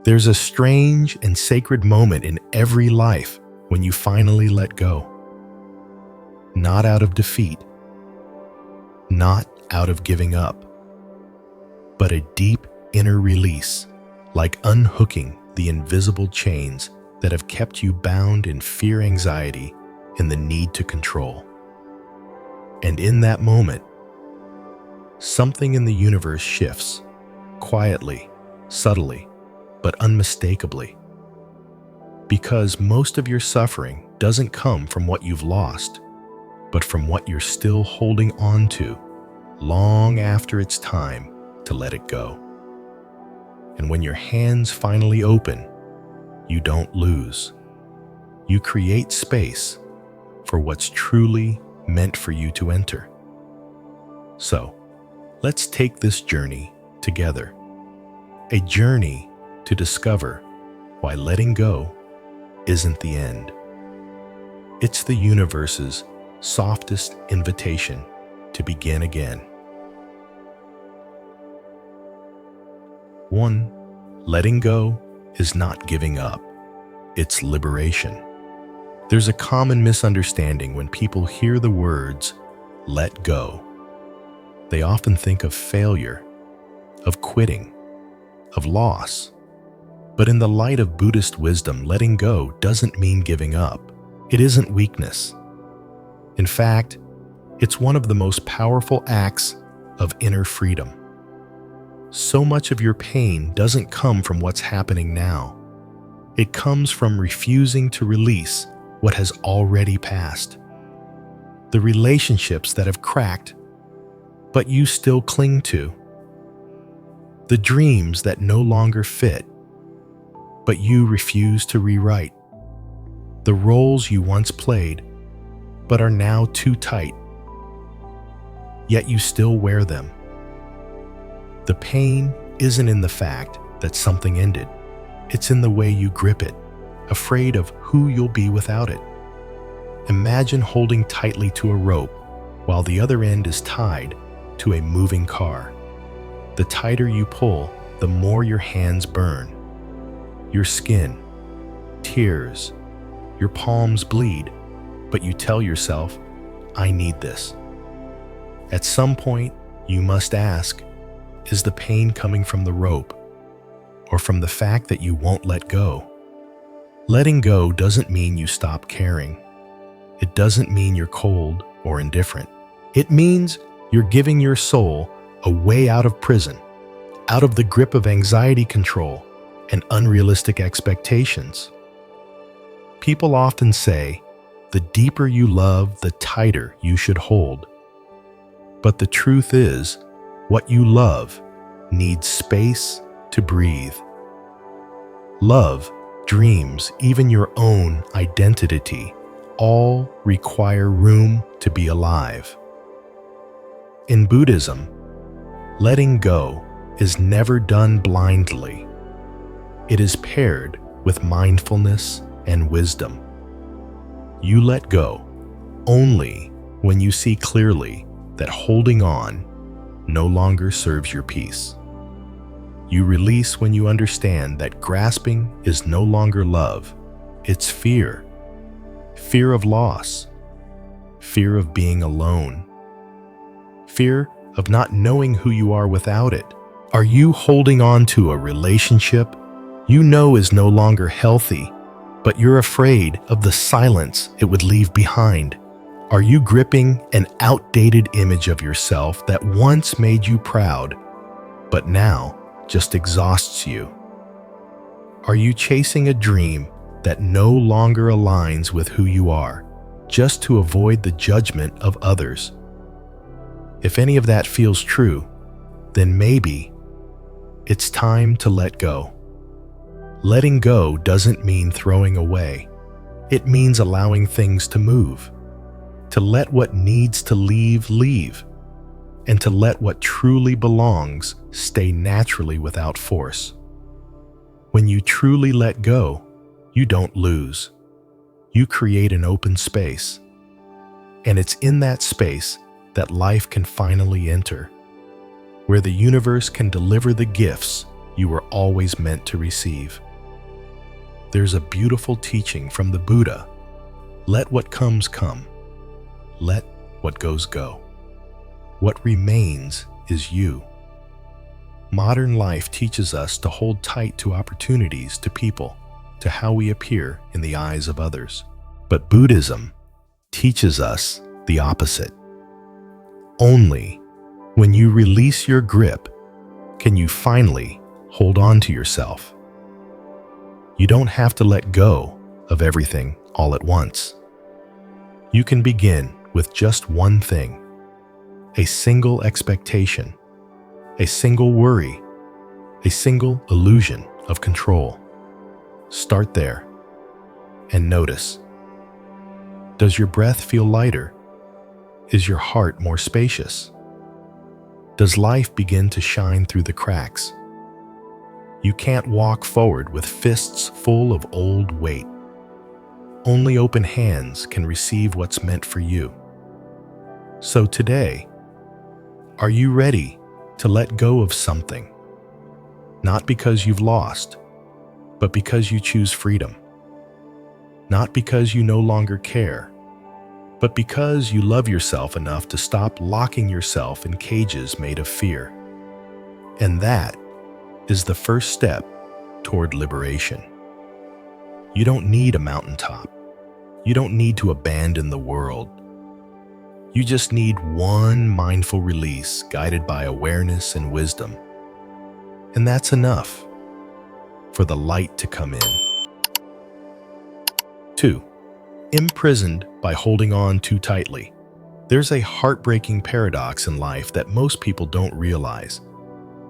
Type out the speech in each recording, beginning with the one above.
There's a strange and sacred moment in every life when you finally let go. Not out of defeat, not out of giving up, but a deep inner release, like unhooking the invisible chains that have kept you bound in fear, anxiety, and the need to control. And in that moment, something in the universe shifts, quietly, subtly, but unmistakably. Because most of your suffering doesn't come from what you've lost, but from what you're still holding on to long after it's time to let it go. And when your hands finally open, you don't lose. You create space for what's truly meant for you to enter. So, let's take this journey together. A journey to discover why letting go isn't the end. It's the universe's softest invitation to begin again. 1. Letting go is not giving up. It's liberation. There's a common misunderstanding when people hear the words, let go. They often think of failure, of quitting, of loss. But in the light of Buddhist wisdom, letting go doesn't mean giving up. It isn't weakness. In fact, it's one of the most powerful acts of inner freedom. So much of your pain doesn't come from what's happening now. It comes from refusing to release what has already passed. The relationships that have cracked, but you still cling to. The dreams that no longer fit, but you refuse to rewrite. The roles you once played, but are now too tight, yet you still wear them. The pain isn't in the fact that something ended. It's in the way you grip it, afraid of who you'll be without it. Imagine holding tightly to a rope while the other end is tied to a moving car. The tighter you pull, the more your hands burn. Your skin, tears, your palms bleed, but you tell yourself, I need this. At some point, you must ask, is the pain coming from the rope or from the fact that you won't let go? Letting go doesn't mean you stop caring. It doesn't mean you're cold or indifferent. It means you're giving your soul a way out of prison, out of the grip of anxiety control and unrealistic expectations. People often say, the deeper you love, the tighter you should hold. But the truth is, what you love needs space to breathe. Love, dreams, even your own identity, all require room to be alive. In Buddhism, letting go is never done blindly. It is paired with mindfulness and wisdom. You let go only when you see clearly that holding on no longer serves your peace. You release when you understand that grasping is no longer love, it's fear. Fear of loss, fear of being alone, fear of not knowing who you are without it. Are you holding on to a relationship you know is no longer healthy, but you're afraid of the silence it would leave behind? Are you gripping an outdated image of yourself that once made you proud, but now just exhausts you? Are you chasing a dream that no longer aligns with who you are, just to avoid the judgment of others? If any of that feels true, then maybe it's time to let go. Letting go doesn't mean throwing away. It means allowing things to move. To let what needs to leave, leave. And to let what truly belongs stay naturally without force. When you truly let go, you don't lose. You create an open space. And it's in that space that life can finally enter, where the universe can deliver the gifts you were always meant to receive. There's a beautiful teaching from the Buddha: let what comes come, let what goes go. What remains is you. Modern life teaches us to hold tight to opportunities, to people, to how we appear in the eyes of others. But Buddhism teaches us the opposite. Only when you release your grip can you finally hold on to yourself. You don't have to let go of everything all at once. You can begin with just one thing, a single expectation, a single worry, a single illusion of control. Start there and notice. Does your breath feel lighter? Is your heart more spacious? Does life begin to shine through the cracks? You can't walk forward with fists full of old weight. Only open hands can receive what's meant for you. So today, are you ready to let go of something? Not because you've lost, but because you choose freedom. Not because you no longer care, but because you love yourself enough to stop locking yourself in cages made of fear. And that is the first step toward liberation. You don't need a mountaintop. You don't need to abandon the world. You just need one mindful release guided by awareness and wisdom. And that's enough for the light to come in. 2. Imprisoned by holding on too tightly. There's a heartbreaking paradox in life that most people don't realize.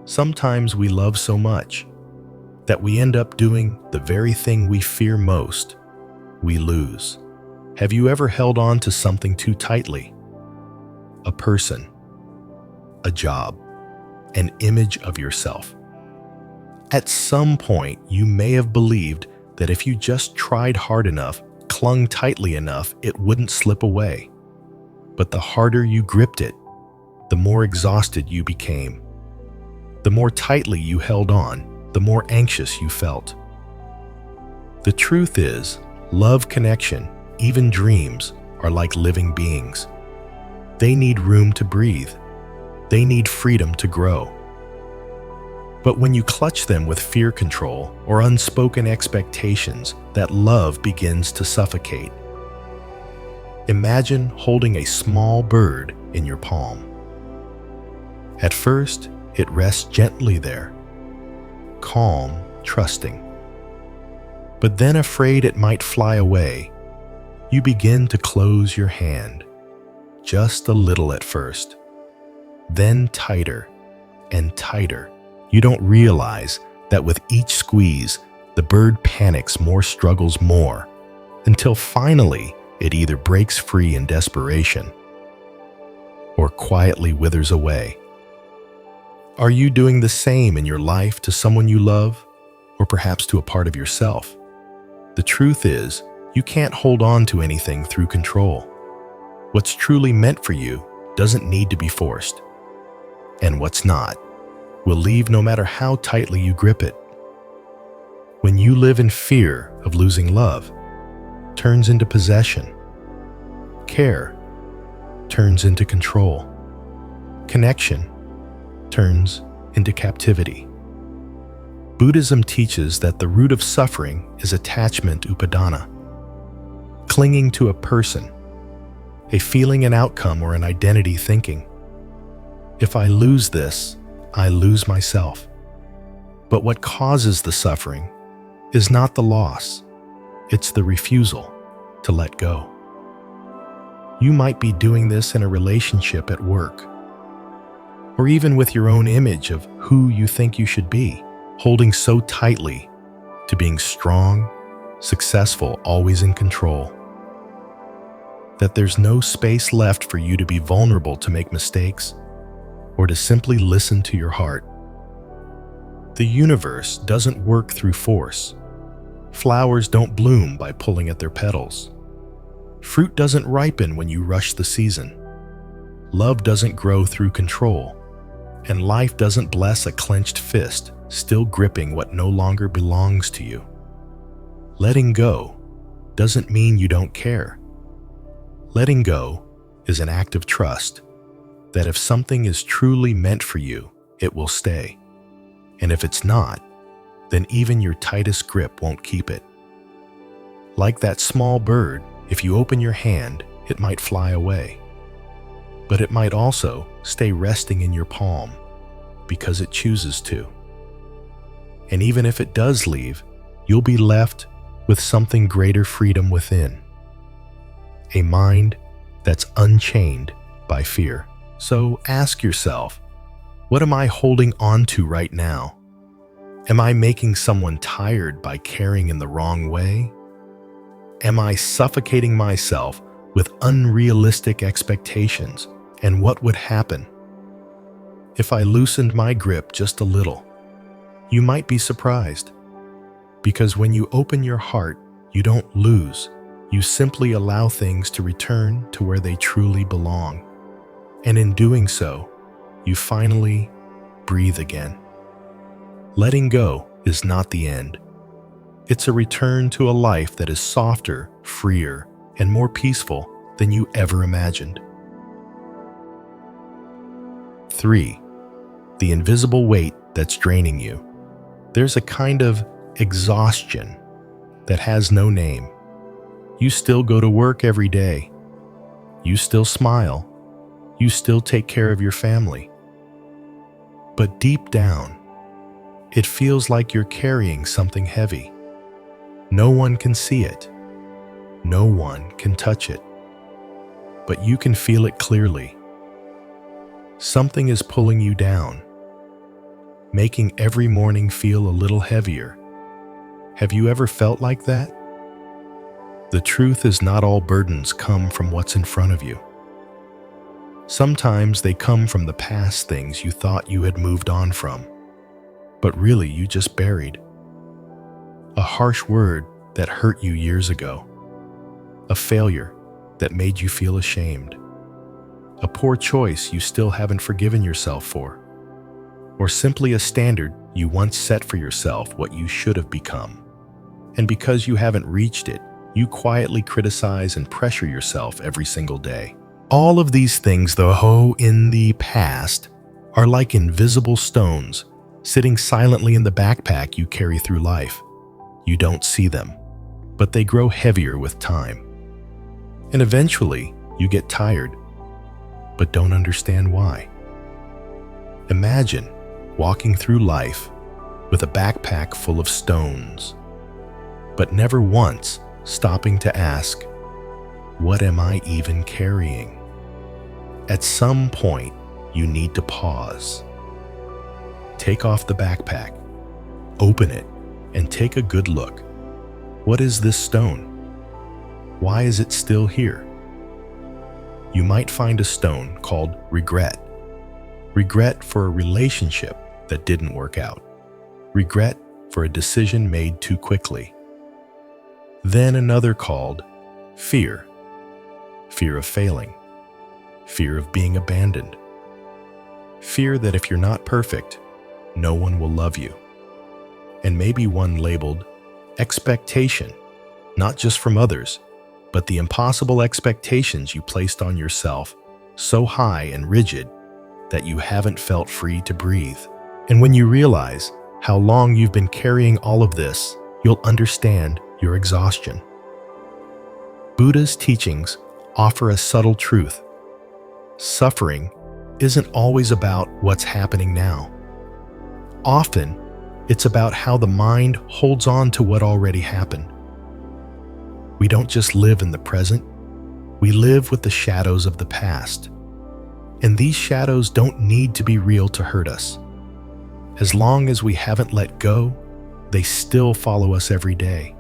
Sometimes we love so much that we end up doing the very thing we fear most. We lose. Have you ever held on to something too tightly? A person, a job, an image of yourself. At some point, you may have believed that if you just tried hard enough, clung tightly enough, it wouldn't slip away. But the harder you gripped it, the more exhausted you became. The more tightly you held on, the more anxious you felt. The truth is, love, connection, even dreams are like living beings. They need room to breathe. They need freedom to grow. But when you clutch them with fear control or unspoken expectations, that love begins to suffocate. Imagine holding a small bird in your palm. At first, it rests gently there, calm, trusting. But then, afraid it might fly away, you begin to close your hand, just a little at first, then tighter and tighter. You don't realize that with each squeeze, the bird panics more, struggles more, until finally it either breaks free in desperation or quietly withers away. Are you doing the same in your life to someone you love, or perhaps to a part of yourself? The truth is, you can't hold on to anything through control. What's truly meant for you doesn't need to be forced, and what's not will leave no matter how tightly you grip it. When you live in fear of losing love, turns into possession. Care turns into control. Connection turns into captivity. Buddhism teaches that the root of suffering is attachment, upadana, clinging to a person, a feeling, an outcome, or an identity, thinking, if I lose this, I lose myself. But what causes the suffering is not the loss, it's the refusal to let go. You might be doing this in a relationship, at work, or even with your own image of who you think you should be, holding so tightly to being strong, successful, always in control, that there's no space left for you to be vulnerable, to make mistakes, or to simply listen to your heart. The universe doesn't work through force. Flowers don't bloom by pulling at their petals. Fruit doesn't ripen when you rush the season. Love doesn't grow through control. And life doesn't bless a clenched fist, still gripping what no longer belongs to you. Letting go doesn't mean you don't care. Letting go is an act of trust that if something is truly meant for you, it will stay. And if it's not, then even your tightest grip won't keep it. Like that small bird, if you open your hand, it might fly away. But it might also stay resting in your palm because it chooses to. And even if it does leave, you'll be left with something greater freedom within. A mind that's unchained by fear. So ask yourself, what am I holding on to right now? Am I making someone tired by caring in the wrong way? Am I suffocating myself with unrealistic expectations? And what would happen if I loosened my grip just a little? You might be surprised, because when you open your heart, you don't lose. You simply allow things to return to where they truly belong. And in doing so, you finally breathe again. Letting go is not the end. It's a return to a life that is softer, freer, and more peaceful than you ever imagined. 3. The invisible weight that's draining you. There's a kind of exhaustion that has no name. You still go to work every day. You still smile. You still take care of your family. But deep down, it feels like you're carrying something heavy. No one can see it. No one can touch it. But you can feel it clearly. Something is pulling you down, making every morning feel a little heavier. Have you ever felt like that? The truth is, not all burdens come from what's in front of you. Sometimes they come from the past things you thought you had moved on from, but really you just buried. A harsh word that hurt you years ago. A failure that made you feel ashamed. A poor choice you still haven't forgiven yourself for. Or simply a standard you once set for yourself what you should have become. And because you haven't reached it, you quietly criticize and pressure yourself every single day. All of these things, though in the past, are like invisible stones sitting silently in the backpack you carry through life. You don't see them, but they grow heavier with time. And eventually, you get tired, but don't understand why. Imagine walking through life with a backpack full of stones, but never once stopping to ask, what am I even carrying? At some point, you need to pause. Take off the backpack, open it, and take a good look. What is this stone? Why is it still here? You might find a stone called regret. Regret for a relationship that didn't work out. Regret for a decision made too quickly. Then another called fear. Fear of failing. Fear of being abandoned. Fear that if you're not perfect, no one will love you. And maybe one labeled expectation, not just from others, but the impossible expectations you placed on yourself, so high and rigid that you haven't felt free to breathe. And when you realize how long you've been carrying all of this, you'll understand your exhaustion. Buddha's teachings offer a subtle truth. Suffering isn't always about what's happening now. Often, it's about how the mind holds on to what already happened. We don't just live in the present, we live with the shadows of the past. And these shadows don't need to be real to hurt us. As long as we haven't let go, they still follow us every day.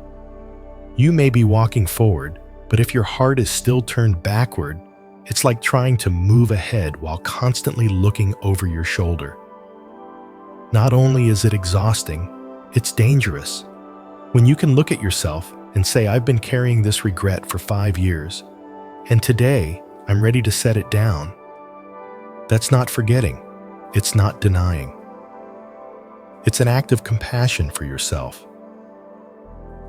You may be walking forward, but if your heart is still turned backward, it's like trying to move ahead while constantly looking over your shoulder. Not only is it exhausting, it's dangerous. When you can look at yourself and say, I've been carrying this regret for 5 years, and today I'm ready to set it down. That's not forgetting. It's not denying. It's an act of compassion for yourself.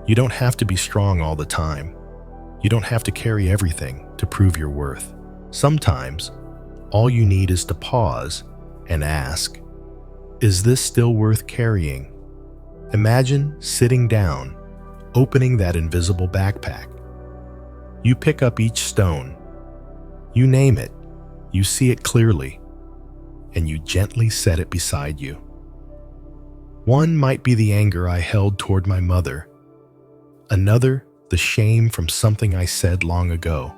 You don't have to be strong all the time. You don't have to carry everything to prove your worth. Sometimes, all you need is to pause and ask, is this still worth carrying? Imagine sitting down, opening that invisible backpack. You pick up each stone. You name it. You see it clearly. And you gently set it beside you. One might be the anger I held toward my mother. Another, the shame from something I said long ago.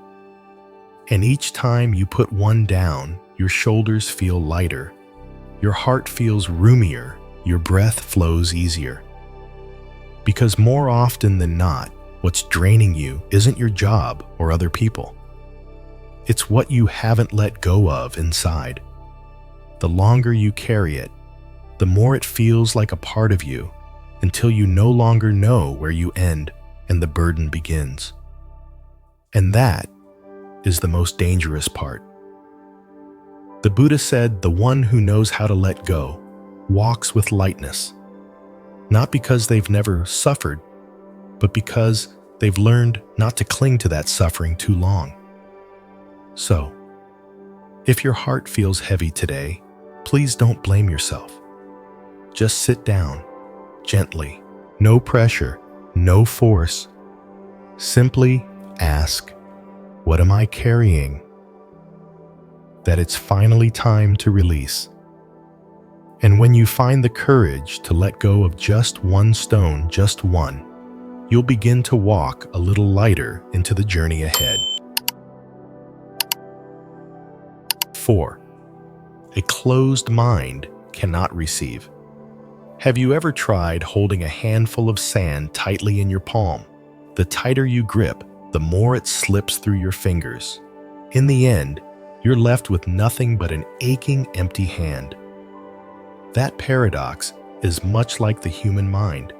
And each time you put one down, your shoulders feel lighter. Your heart feels roomier. Your breath flows easier. Because more often than not, what's draining you isn't your job or other people. It's what you haven't let go of inside. The longer you carry it, the more it feels like a part of you, until you no longer know where you end and the burden begins. And that is the most dangerous part. The Buddha said the one who knows how to let go walks with lightness, not because they've never suffered, but because they've learned not to cling to that suffering too long. So, if your heart feels heavy today, please don't blame yourself. Just sit down, gently, no pressure, no force. Simply ask, what am I carrying? That it's finally time to release. And when you find the courage to let go of just one stone, just one, you'll begin to walk a little lighter into the journey ahead. 4. A closed mind cannot receive. Have you ever tried holding a handful of sand tightly in your palm? The tighter you grip, the more it slips through your fingers. In the end, you're left with nothing but an aching, empty hand. That paradox is much like the human mind.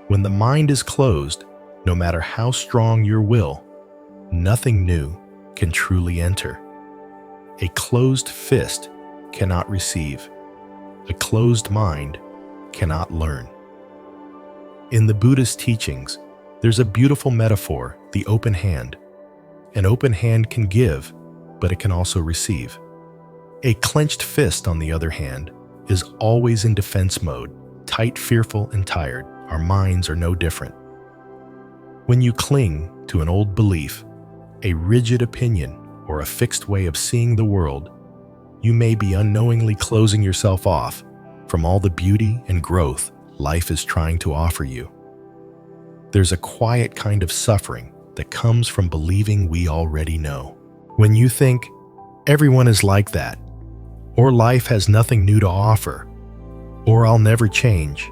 When the mind is closed, no matter how strong your will, nothing new can truly enter. A closed fist cannot receive. A closed mind cannot learn. In the Buddhist teachings, there's a beautiful metaphor, the open hand. An open hand can give, but it can also receive. A clenched fist, on the other hand, is always in defense mode, tight, fearful, and tired. Our minds are no different. When you cling to an old belief, a rigid opinion, or a fixed way of seeing the world, you may be unknowingly closing yourself off from all the beauty and growth life is trying to offer you. There's a quiet kind of suffering that comes from believing we already know. When you think, everyone is like that, or life has nothing new to offer, or I'll never change,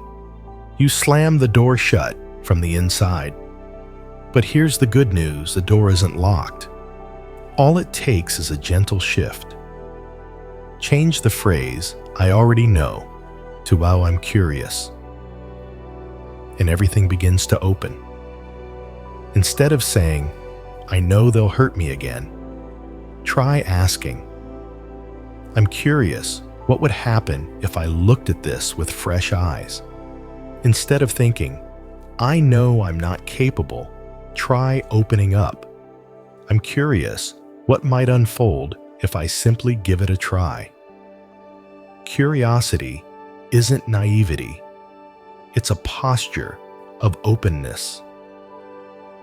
you slam the door shut from the inside. But here's the good news, the door isn't locked. All it takes is a gentle shift. Change the phrase, I already know, to wow, I'm curious. And everything begins to open. Instead of saying, I know they'll hurt me again, try asking, I'm curious, what would happen if I looked at this with fresh eyes? Instead of thinking, I know I'm not capable, try opening up. I'm curious, what might unfold if I simply give it a try? Curiosity isn't naivety. It's a posture of openness.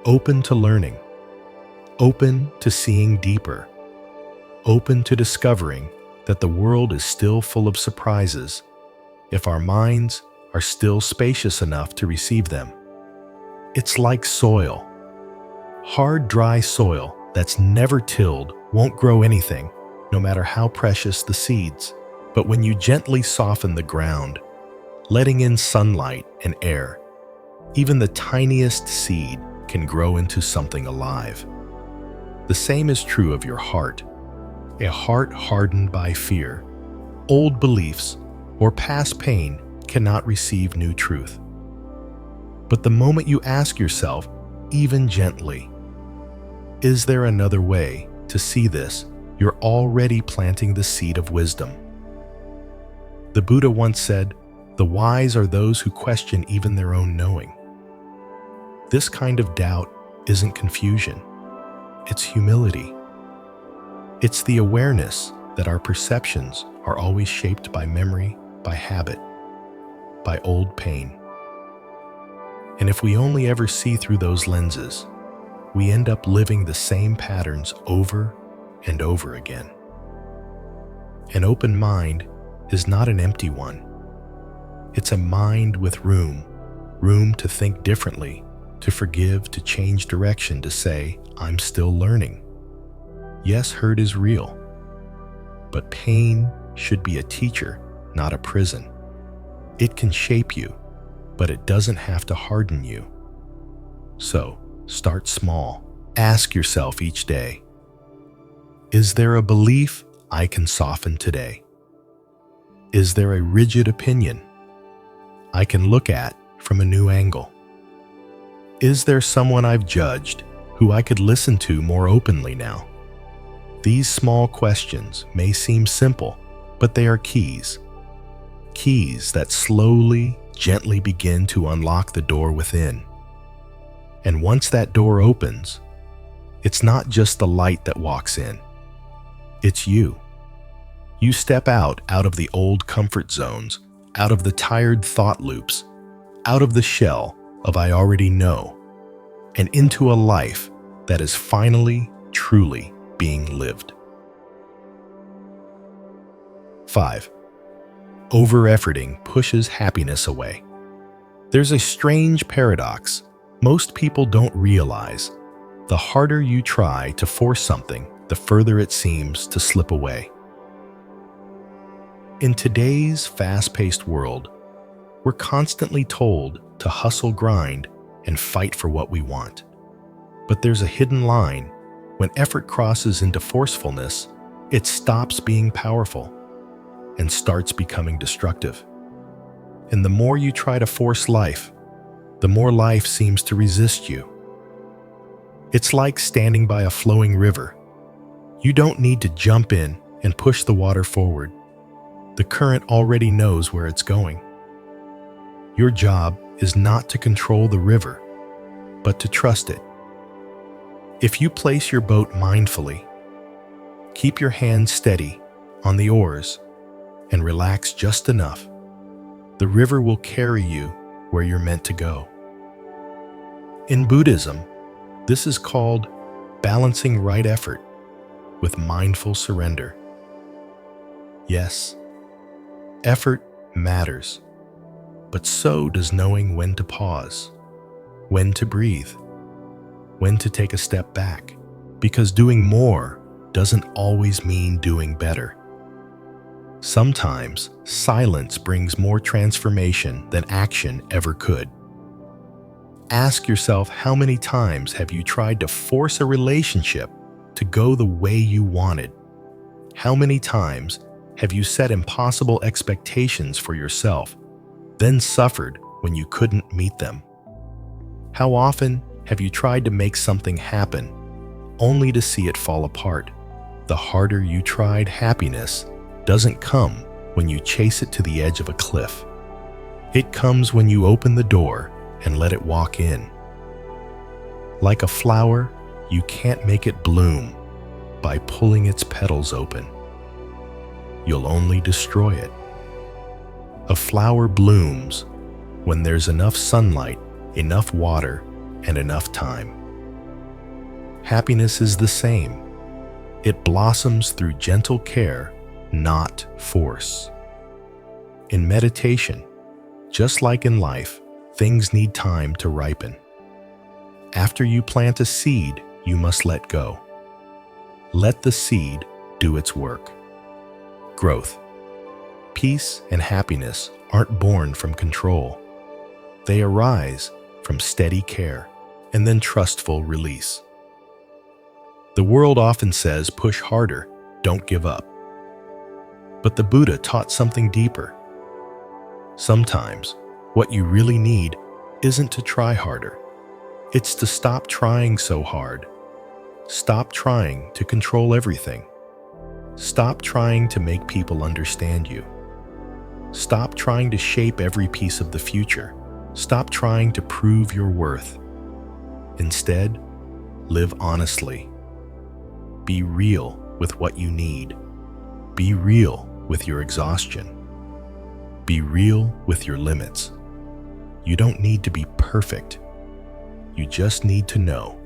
Open to learning. Open to seeing deeper. Open to discovering that the world is still full of surprises if our minds are still spacious enough to receive them. It's like soil. Hard, dry soil that's never tilled won't grow anything, no matter how precious the seeds. But when you gently soften the ground, letting in sunlight and air, even the tiniest seed can grow into something alive. The same is true of your heart. A heart hardened by fear, old beliefs, or past pain cannot receive new truth. But the moment you ask yourself, even gently, is there another way to see this, you're already planting the seed of wisdom. The Buddha once said, "The wise are those who question even their own knowing." This kind of doubt isn't confusion. It's humility. It's the awareness that our perceptions are always shaped by memory, by habit, by old pain. And if we only ever see through those lenses, we end up living the same patterns over and over again. An open mind is not an empty one. It's a mind with room to think differently, to forgive, to change direction, to say, "I'm still learning." Yes, hurt is real, but pain should be a teacher, not a prison. It can shape you, but it doesn't have to harden you. So, start small. Ask yourself each day, is there a belief I can soften today? Is there a rigid opinion I can look at from a new angle? Is there someone I've judged who I could listen to more openly now? These small questions may seem simple, but they are keys. Keys that slowly, gently begin to unlock the door within. And once that door opens, it's not just the light that walks in. It's you. You step out of the old comfort zones, out of the tired thought loops, out of the shell of "I already know," and into a life that is finally, truly being lived. 5. Over-efforting pushes happiness away. There's a strange paradox most people don't realize. The harder you try to force something, the further it seems to slip away. In today's fast-paced world, we're constantly told to hustle, grind, and fight for what we want. But there's a hidden line. When effort crosses into forcefulness, it stops being powerful and starts becoming destructive. And the more you try to force life, the more life seems to resist you. It's like standing by a flowing river. You don't need to jump in and push the water forward. The current already knows where it's going. Your job is not to control the river, but to trust it. If you place your boat mindfully, keep your hands steady on the oars, and relax just enough, the river will carry you where you're meant to go. In Buddhism, this is called balancing right effort with mindful surrender. Yes, effort matters, but so does knowing when to pause, when to breathe, when to take a step back, because doing more doesn't always mean doing better. Sometimes silence brings more transformation than action ever could. Ask yourself, how many times have you tried to force a relationship to go the way you wanted? How many times have you set impossible expectations for yourself, then suffered when you couldn't meet them? How often have you tried to make something happen, only to see it fall apart? The harder you tried, happiness doesn't come when you chase it to the edge of a cliff. It comes when you open the door and let it walk in. Like a flower, you can't make it bloom by pulling its petals open. You'll only destroy it. A flower blooms when there's enough sunlight, enough water, and enough time. Happiness is the same. It blossoms through gentle care, not force. In meditation, just like in life, things need time to ripen. After you plant a seed, you must let go. Let the seed do its work. Growth. Peace and happiness aren't born from control. They arise from steady care and then trustful release. The world often says, push harder, don't give up. But the Buddha taught something deeper. Sometimes, what you really need isn't to try harder. It's to stop trying so hard. Stop trying to control everything. Stop trying to make people understand you. Stop trying to shape every piece of the future. Stop trying to prove your worth. Instead, live honestly. Be real with what you need. Be real with your exhaustion. Be real with your limits. You don't need to be perfect. You just need to know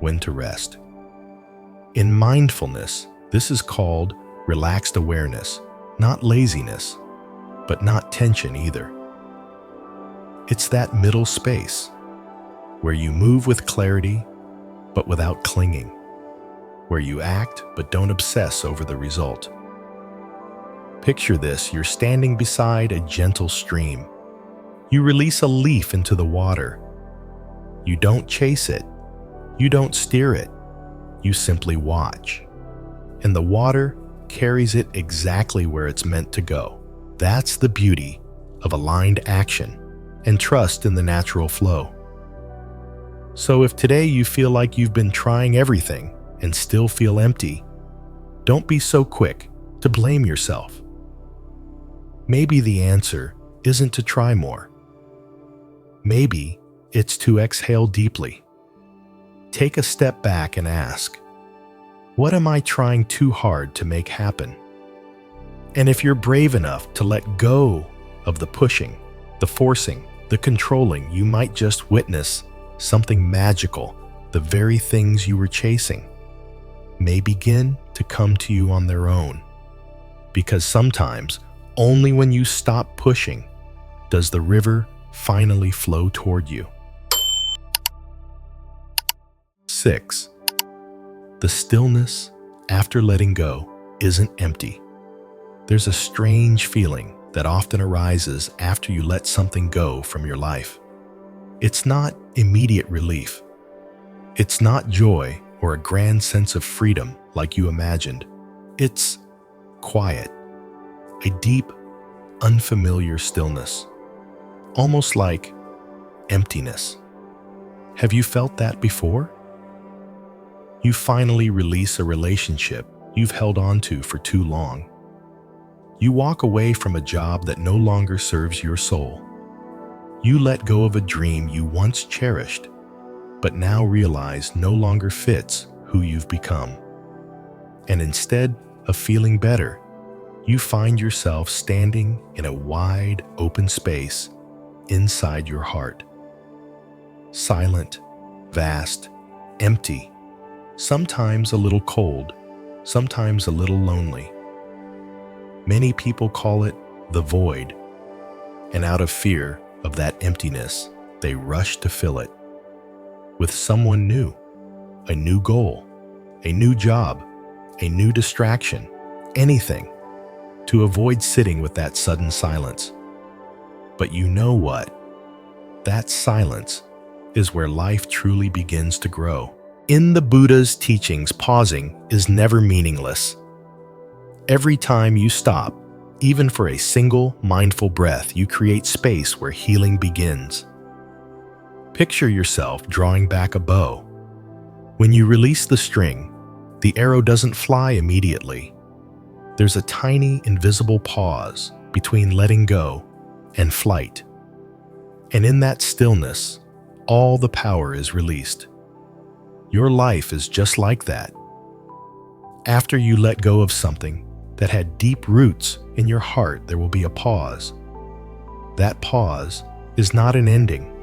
when to rest. In mindfulness, this is called relaxed awareness, not laziness, but not tension either. It's that middle space where you move with clarity, but without clinging, where you act but don't obsess over the result. Picture this: you're standing beside a gentle stream. You release a leaf into the water. You don't chase it. You don't steer it. You simply watch. And the water carries it exactly where it's meant to go. That's the beauty of aligned action and trust in the natural flow. So if today you feel like you've been trying everything and still feel empty, don't be so quick to blame yourself. Maybe the answer isn't to try more. Maybe it's to exhale deeply. Take a step back and ask, what am I trying too hard to make happen? And if you're brave enough to let go of the pushing, the forcing, the controlling, you might just witness something magical. The very things you were chasing may begin to come to you on their own. Because sometimes, only when you stop pushing does the river finally flow toward you. 6. The stillness after letting go isn't empty. There's a strange feeling that often arises after you let something go from your life. It's not immediate relief. It's not joy or a grand sense of freedom like you imagined. It's quiet, a deep, unfamiliar stillness, almost like emptiness. Have you felt that before? You finally release a relationship you've held on to for too long. You walk away from a job that no longer serves your soul. You let go of a dream you once cherished, but now realize no longer fits who you've become. And instead of feeling better, you find yourself standing in a wide, open space inside your heart. Silent, vast, empty, sometimes a little cold, sometimes a little lonely. Many people call it the void, and out of fear of that emptiness, they rush to fill it with someone new, a new goal, a new job, a new distraction, anything, to avoid sitting with that sudden silence. But you know what? That silence is where life truly begins to grow. In the Buddha's teachings, pausing is never meaningless. Every time you stop, even for a single mindful breath, you create space where healing begins. Picture yourself drawing back a bow. When you release the string, the arrow doesn't fly immediately. There's a tiny, invisible pause between letting go and flight. And in that stillness, all the power is released. Your life is just like that. After you let go of something that had deep roots in your heart, there will be a pause. That pause is not an ending.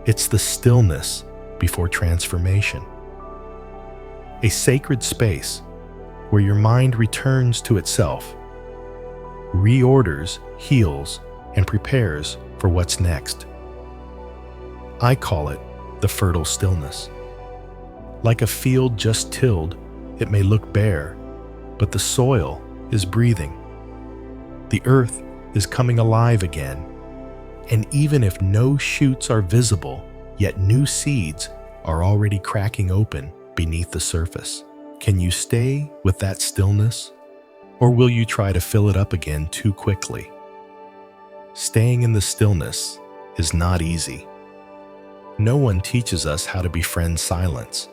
It's the stillness before transformation. A sacred space where your mind returns to itself, reorders, heals, and prepares for what's next. I call it the fertile stillness. Like a field just tilled, it may look bare, but the soil is breathing. The earth is coming alive again. And even if no shoots are visible, yet new seeds are already cracking open beneath the surface. Can you stay with that stillness? Or will you try to fill it up again too quickly? Staying in the stillness is not easy. No one teaches us how to befriend silence.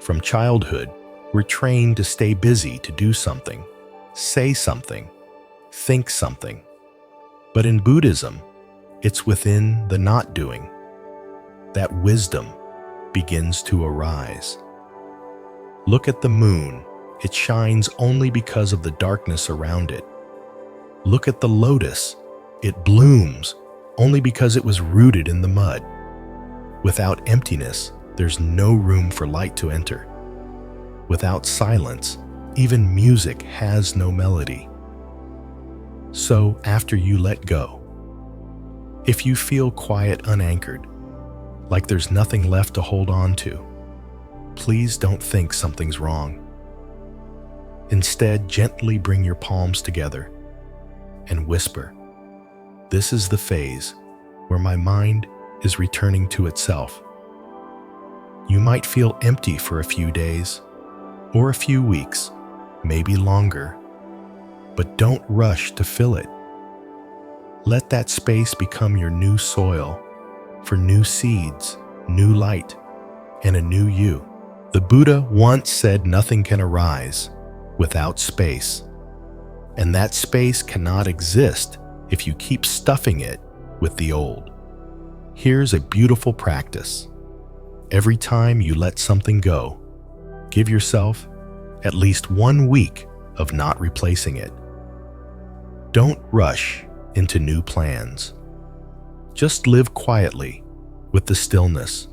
From childhood, we're trained to stay busy, to do something, say something, think something, But in Buddhism, it's within the not doing that wisdom begins to arise. Look at the moon. It shines only because of the darkness around it. Look at the lotus. It blooms only because it was rooted in the mud. Without emptiness, there's no room for light to enter. Without silence, even music has no melody. So after you let go, if you feel quiet, unanchored, like there's nothing left to hold on to, please don't think something's wrong. Instead, gently bring your palms together and whisper, "This is the phase where my mind is returning to itself." You might feel empty for a few days or a few weeks, maybe longer, but don't rush to fill it. Let that space become your new soil for new seeds, new light, and a new you. The Buddha once said nothing can arise without space, and that space cannot exist if you keep stuffing it with the old. Here's a beautiful practice. Every time you let something go, give yourself at least 1 week of not replacing it. Don't rush into new plans. Just live quietly with the stillness,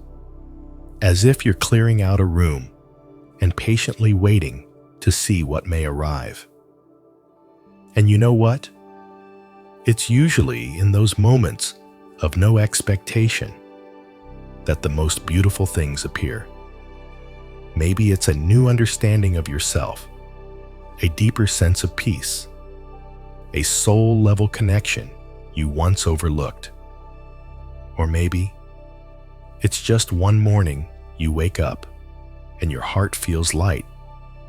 as if you're clearing out a room and patiently waiting to see what may arrive. And you know what? It's usually in those moments of no expectation that the most beautiful things appear. Maybe it's a new understanding of yourself, a deeper sense of peace, a soul-level connection you once overlooked. Or maybe it's just one morning you wake up and your heart feels light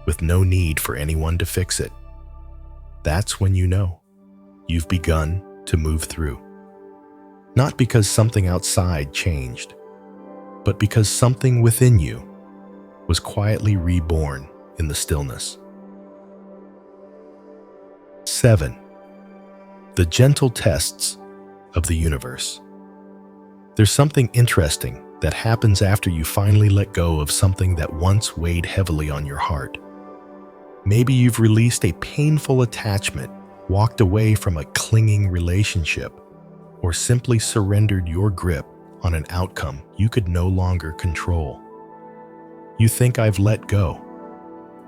with no need for anyone to fix it. That's when you know you've begun to move through. Not because something outside changed, but because something within you was quietly reborn in the stillness. 7. The gentle tests of the universe. There's something interesting that happens after you finally let go of something that once weighed heavily on your heart. Maybe you've released a painful attachment, walked away from a clinging relationship, or simply surrendered your grip on an outcome you could no longer control. You think, "I've let go.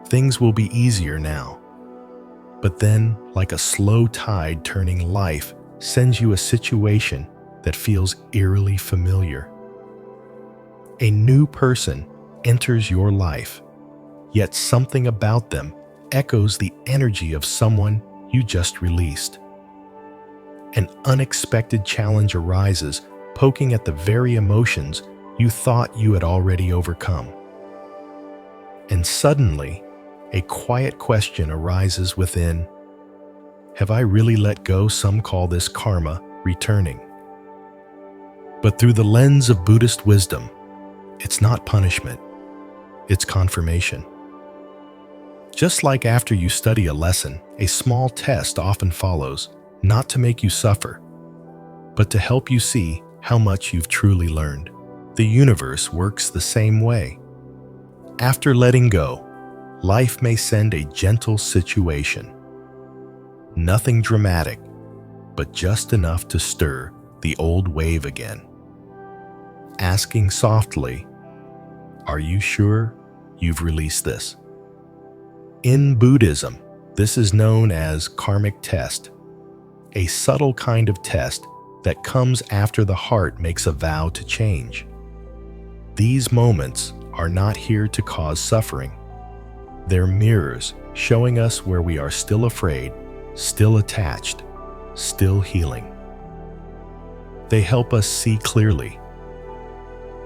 Things will be easier now." But then, like a slow tide turning, life sends you a situation that feels eerily familiar. A new person enters your life, yet something about them echoes the energy of someone you just released. An unexpected challenge arises, poking at the very emotions you thought you had already overcome. And suddenly, a quiet question arises within. Have I really let go? Some call this karma returning. But through the lens of Buddhist wisdom, it's not punishment, it's confirmation. Just like after you study a lesson, a small test often follows, not to make you suffer, but to help you see how much you've truly learned. The universe works the same way. After letting go, life may send a gentle situation. Nothing dramatic, but just enough to stir the old wave again. Asking softly, "Are you sure you've released this?" In Buddhism, this is known as karmic test, a subtle kind of test that comes after the heart makes a vow to change. These moments are not here to cause suffering. They're mirrors showing us where we are still afraid, still attached, still healing. They help us see clearly.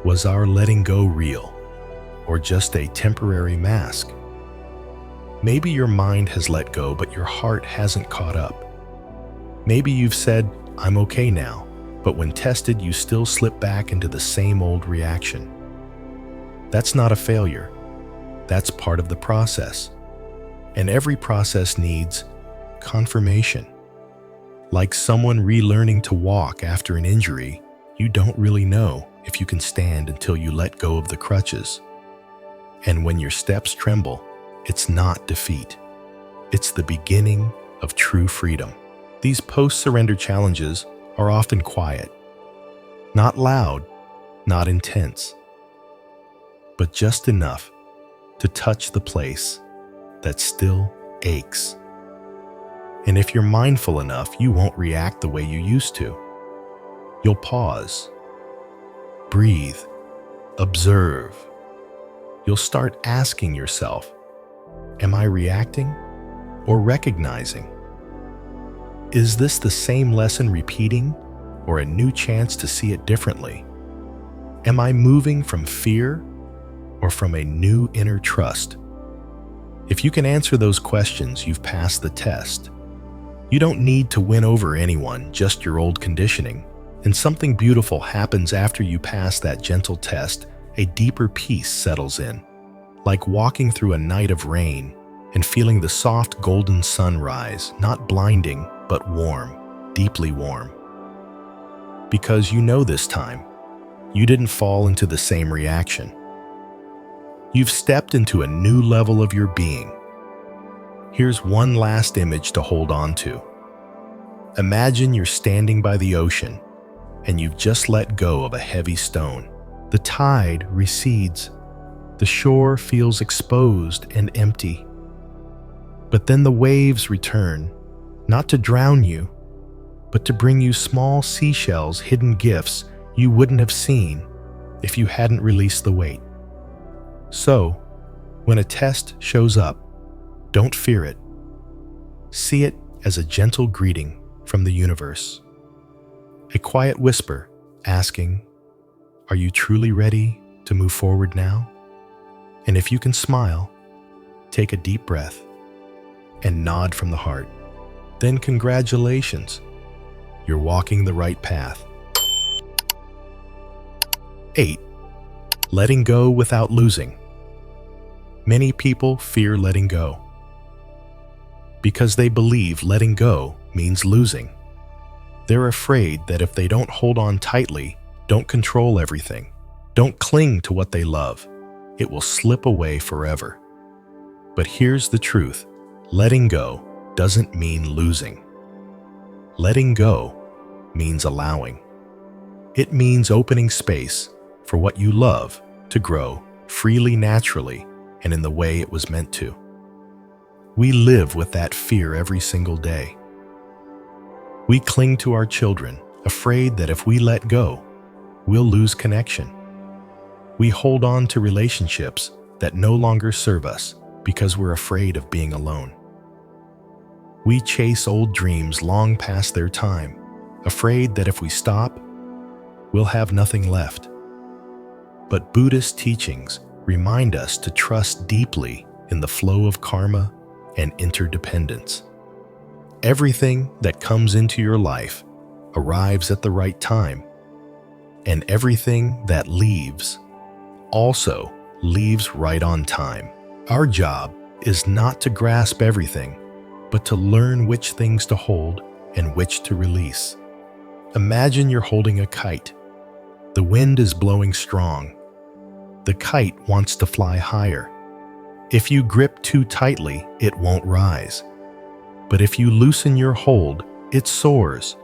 Was our letting go real, or just a temporary mask? Maybe your mind has let go, but your heart hasn't caught up. Maybe you've said, "I'm okay now," but when tested, you still slip back into the same old reaction. That's not a failure. That's part of the process. And every process needs confirmation. Like someone relearning to walk after an injury, you don't really know if you can stand until you let go of the crutches. And when your steps tremble, it's not defeat. It's the beginning of true freedom. These post-surrender challenges are often quiet, not loud, not intense, but just enough to touch the place that still aches. And if you're mindful enough, you won't react the way you used to. You'll pause, breathe, observe. You'll start asking yourself, am I reacting or recognizing? Is this the same lesson repeating or a new chance to see it differently? Am I moving from fear or from a new inner trust? If you can answer those questions, you've passed the test. You don't need to win over anyone, just your old conditioning. And something beautiful happens after you pass that gentle test. A deeper peace settles in, like walking through a night of rain and feeling the soft golden sun rise, not blinding, but warm, deeply warm. Because you know this time, you didn't fall into the same reaction. You've stepped into a new level of your being. Here's one last image to hold on to. Imagine you're standing by the ocean and you've just let go of a heavy stone. The tide recedes. The shore feels exposed and empty. But then the waves return, not to drown you, but to bring you small seashells, hidden gifts you wouldn't have seen if you hadn't released the weight. So, when a test shows up, don't fear it. See it as a gentle greeting from the universe. A quiet whisper asking, are you truly ready to move forward now? And if you can smile, take a deep breath and nod from the heart. Then congratulations, you're walking the right path. 8. Letting go without losing. Many people fear letting go because they believe letting go means losing. They're afraid that if they don't hold on tightly, don't control everything, don't cling to what they love, it will slip away forever. But here's the truth. Letting go doesn't mean losing. Letting go means allowing. It means opening space for what you love to grow freely, naturally, and in the way it was meant to. We live with that fear every single day. We cling to our children, afraid that if we let go, we'll lose connection. We hold on to relationships that no longer serve us because we're afraid of being alone. We chase old dreams long past their time, afraid that if we stop, we'll have nothing left. But Buddhist teachings remind us to trust deeply in the flow of karma and interdependence. Everything that comes into your life arrives at the right time, and everything that leaves also leaves right on time. Our job is not to grasp everything, but to learn which things to hold and which to release. Imagine you're holding a kite. The wind is blowing strong. The kite wants to fly higher. If you grip too tightly, it won't rise. But if you loosen your hold, it soars.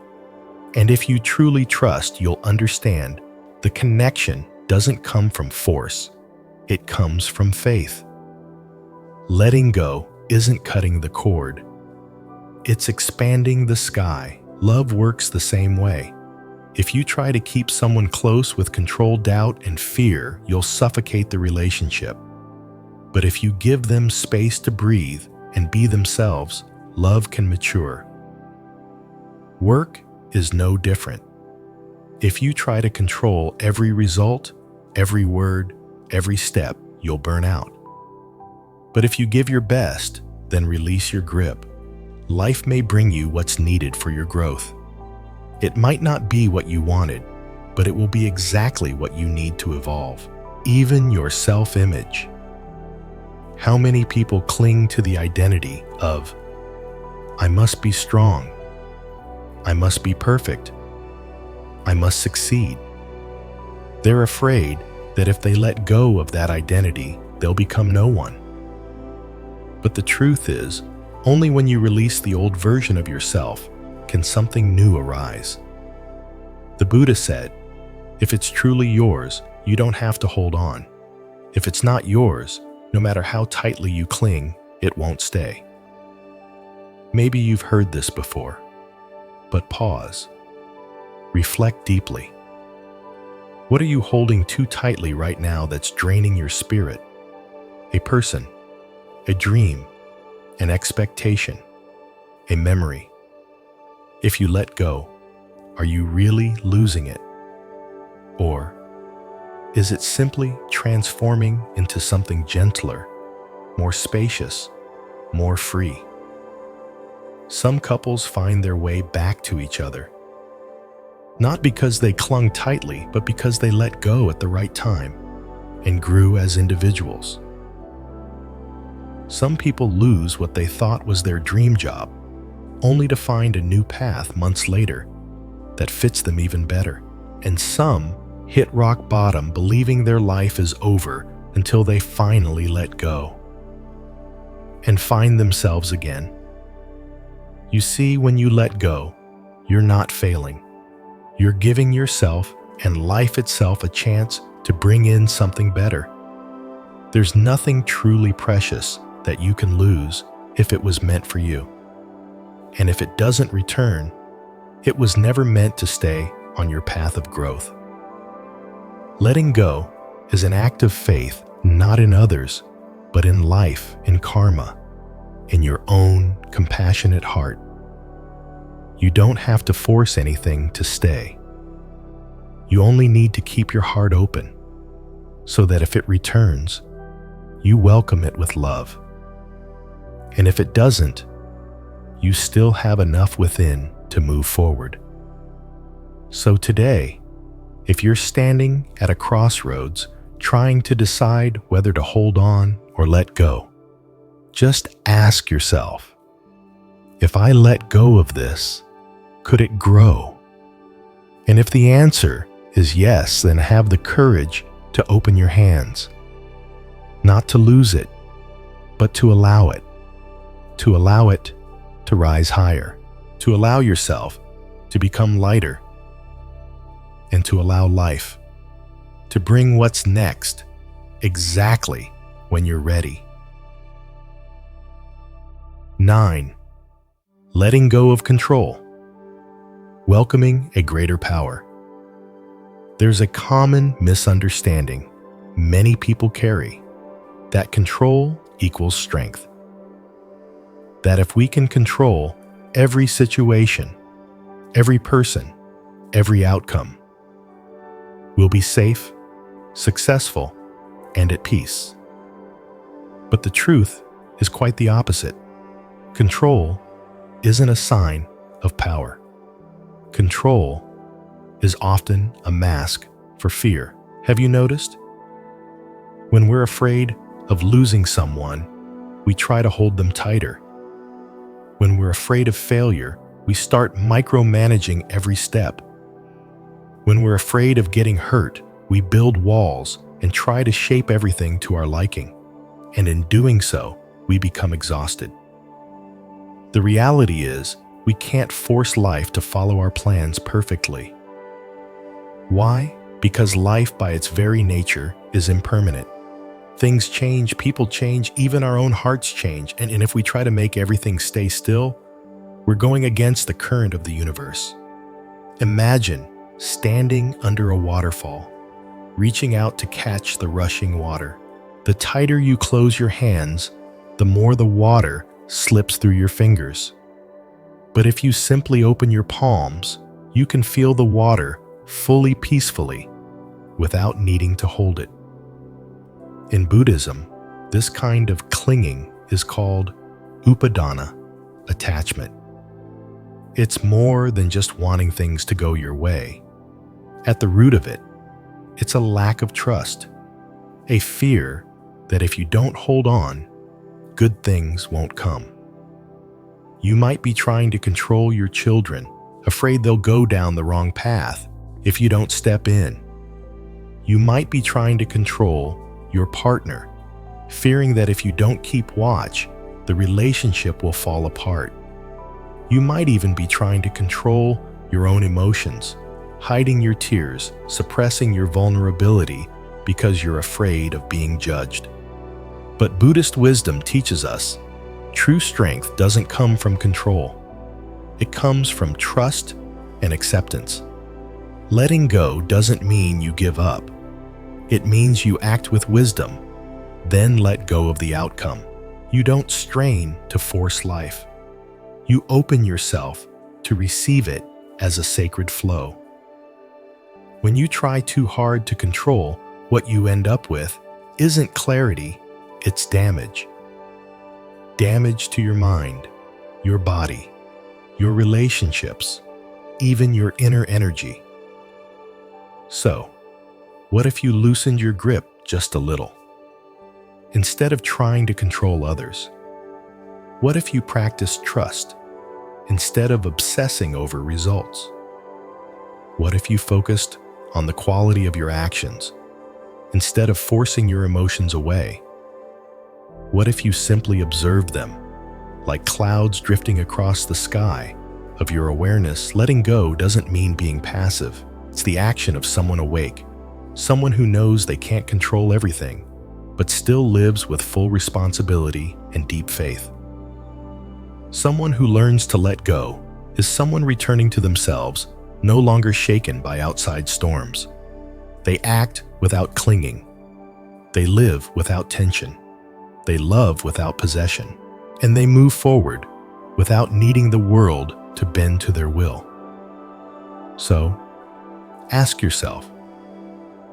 And if you truly trust, you'll understand the connection doesn't come from force. It comes from faith. Letting go isn't cutting the cord. It's expanding the sky. Love works the same way. If you try to keep someone close with controlled doubt and fear, you'll suffocate the relationship. But if you give them space to breathe and be themselves, love can mature. Work is no different. If you try to control every result, every word, every step, you'll burn out. But if you give your best, then release your grip. Life may bring you what's needed for your growth. It might not be what you wanted, but it will be exactly what you need to evolve. Even your self-image. How many people cling to the identity of, I must be strong, I must be perfect. I must succeed. They're afraid that if they let go of that identity, they'll become no one. But the truth is, only when you release the old version of yourself can something new arise. The Buddha said, if it's truly yours, you don't have to hold on. If it's not yours, no matter how tightly you cling, it won't stay. Maybe you've heard this before, but pause. Reflect deeply. What are you holding too tightly right now that's draining your spirit? A person, a dream, an expectation, a memory. If you let go, are you really losing it? Or is it simply transforming into something gentler, more spacious, more free? Some couples find their way back to each other, not because they clung tightly, but because they let go at the right time and grew as individuals. Some people lose what they thought was their dream job, only to find a new path months later that fits them even better. And some hit rock bottom believing their life is over until they finally let go and find themselves again. You see, when you let go, you're not failing. You're giving yourself and life itself a chance to bring in something better. There's nothing truly precious that you can lose if it was meant for you. And if it doesn't return, it was never meant to stay on your path of growth. Letting go is an act of faith, not in others, but in life, in karma, in your own compassionate heart. You don't have to force anything to stay. You only need to keep your heart open so that if it returns, you welcome it with love. And if it doesn't, you still have enough within to move forward. So today, if you're standing at a crossroads trying to decide whether to hold on or let go, just ask yourself, if I let go of this, could it grow? And if the answer is yes, then have the courage to open your hands, not to lose it, but to allow it to rise higher, to allow yourself to become lighter, and to allow life to bring what's next exactly when you're ready. 9. Letting go of control. Welcoming a greater power. There's a common misunderstanding many people carry, that control equals strength. That if we can control every situation, every person, every outcome, we'll be safe, successful, and at peace. But the truth is quite the opposite. Control isn't a sign of power. Control is often a mask for fear. Have you noticed? When we're afraid of losing someone, we try to hold them tighter. When we're afraid of failure, we start micromanaging every step. When we're afraid of getting hurt, we build walls and try to shape everything to our liking. And in doing so, we become exhausted. The reality is, we can't force life to follow our plans perfectly. Why? Because life by its very nature is impermanent. Things change, people change, even our own hearts change, and if we try to make everything stay still, we're going against the current of the universe. Imagine standing under a waterfall, reaching out to catch the rushing water. The tighter you close your hands, the more the water slips through your fingers. But if you simply open your palms, you can feel the water fully peacefully without needing to hold it. In Buddhism, this kind of clinging is called upadana, attachment. It's more than just wanting things to go your way. At the root of it, it's a lack of trust, a fear that if you don't hold on, good things won't come. You might be trying to control your children afraid they'll go down the wrong path if you don't step in. You might be trying to control your partner, fearing that if you don't keep watch, the relationship will fall apart. You might even be trying to control your own emotions, hiding your tears, suppressing your vulnerability because you're afraid of being judged. But Buddhist wisdom teaches us true strength doesn't come from control. It comes from trust and acceptance. Letting go doesn't mean you give up. It means you act with wisdom, then let go of the outcome. You don't strain to force life. You open yourself to receive it as a sacred flow. When you try too hard to control, what you end up with isn't clarity, it's damage. Damage to your mind, your body, your relationships, even your inner energy. So, what if you loosened your grip just a little? Instead of trying to control others, what if you practiced trust instead of obsessing over results? What if you focused on the quality of your actions instead of forcing your emotions away? What if you simply observed them, like clouds drifting across the sky of your awareness? Letting go doesn't mean being passive. It's the action of someone awake, someone who knows they can't control everything, but still lives with full responsibility and deep faith. Someone who learns to let go is someone returning to themselves, no longer shaken by outside storms. They act without clinging. They live without tension. They love without possession. And they move forward without needing the world to bend to their will. So, ask yourself,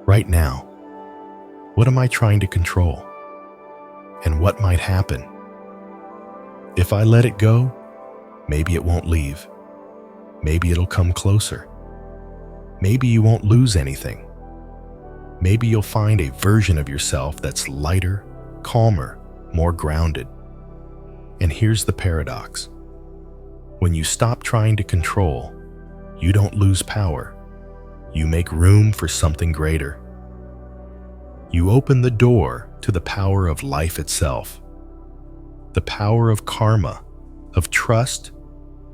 right now, what am I trying to control? And what might happen? If I let it go, maybe it won't leave. Maybe it'll come closer. Maybe you won't lose anything. Maybe you'll find a version of yourself that's lighter, calmer, more grounded. And here's the paradox. When you stop trying to control, you don't lose power. You make room for something greater. You open the door to the power of life itself, the power of karma, of trust,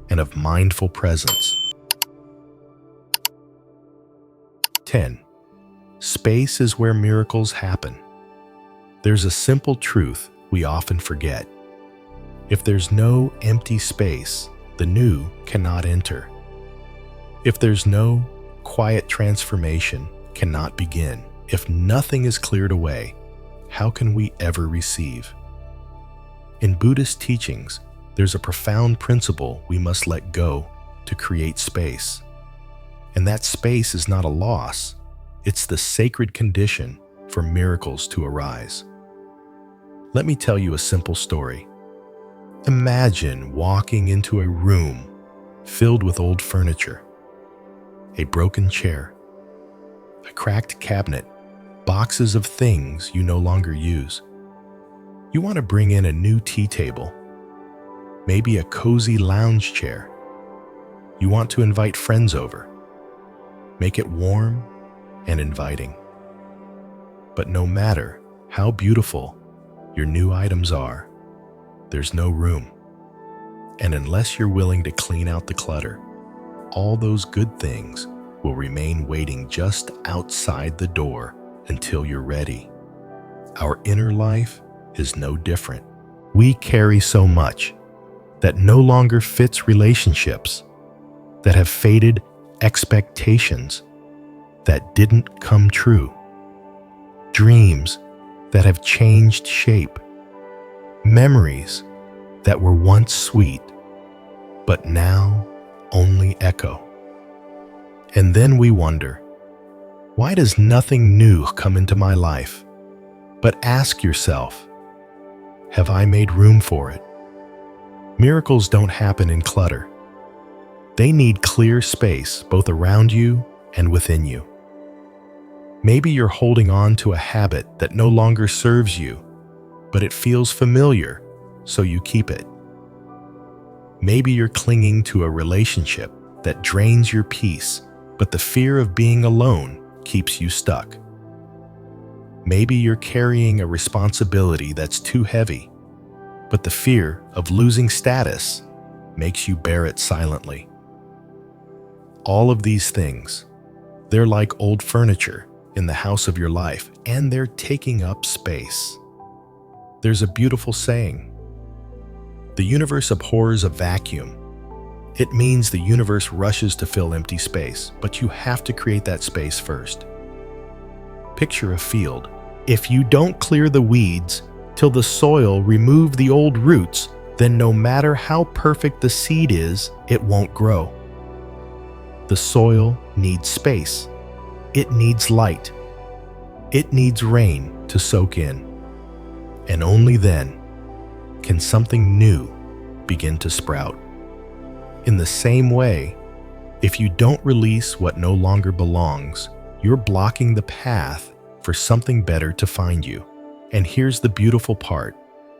and of mindful presence. 10. Space is where miracles happen. There's a simple truth we often forget. If there's no empty space, the new cannot enter. If there's no quiet transformation cannot begin. If nothing is cleared away, how can we ever receive? In Buddhist teachings, there's a profound principle we must let go to create space. And that space is not a loss, it's the sacred condition for miracles to arise. Let me tell you a simple story. Imagine walking into a room filled with old furniture, a broken chair, a cracked cabinet, boxes of things you no longer use. You want to bring in a new tea table, maybe a cozy lounge chair. You want to invite friends over, make it warm and inviting. But no matter how beautiful your new items are, there's no room. And unless you're willing to clean out the clutter, all those good things will remain waiting just outside the door until you're ready. Our inner life is no different. We carry so much that no longer fits relationships, that have faded expectations that didn't come true, dreams that have changed shape, memories that were once sweet, but now only echo. And then we wonder, why does nothing new come into my life? But ask yourself, have I made room for it? Miracles don't happen in clutter. They need clear space both around you and within you. Maybe you're holding on to a habit that no longer serves you, but it feels familiar, so you keep it. Maybe you're clinging to a relationship that drains your peace, but the fear of being alone keeps you stuck. Maybe you're carrying a responsibility that's too heavy, but the fear of losing status makes you bear it silently. All of these things, they're like old furniture in the house of your life, and they're taking up space. There's a beautiful saying: the universe abhors a vacuum. It means the universe rushes to fill empty space, but you have to create that space first. Picture a field. If you don't clear the weeds till the soil remove the old roots, then no matter how perfect the seed is, it won't grow. The soil needs space. It needs light. It needs rain to soak in. And only then can something new begin to sprout. In the same way, if you don't release what no longer belongs, you're blocking the path for something better to find you. And here's the beautiful part: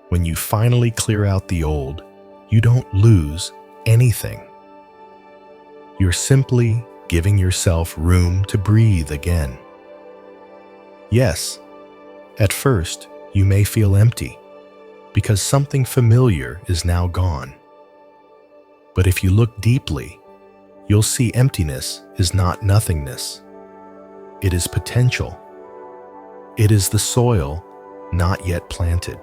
when you finally clear out the old, you don't lose anything. You're simply giving yourself room to breathe again. Yes, at first you may feel empty because something familiar is now gone. But if you look deeply, you'll see emptiness is not nothingness. It is potential. It is the soil not yet planted.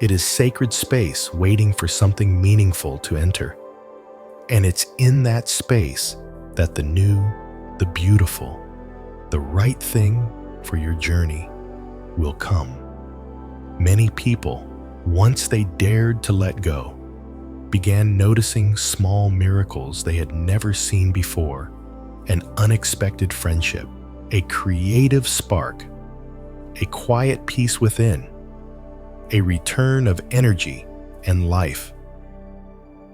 It is sacred space waiting for something meaningful to enter. And it's in that space that the new, the beautiful, the right thing for your journey will come. Many people, once they dared to let go, began noticing small miracles they had never seen before: an unexpected friendship, a creative spark, a quiet peace within, a return of energy and life.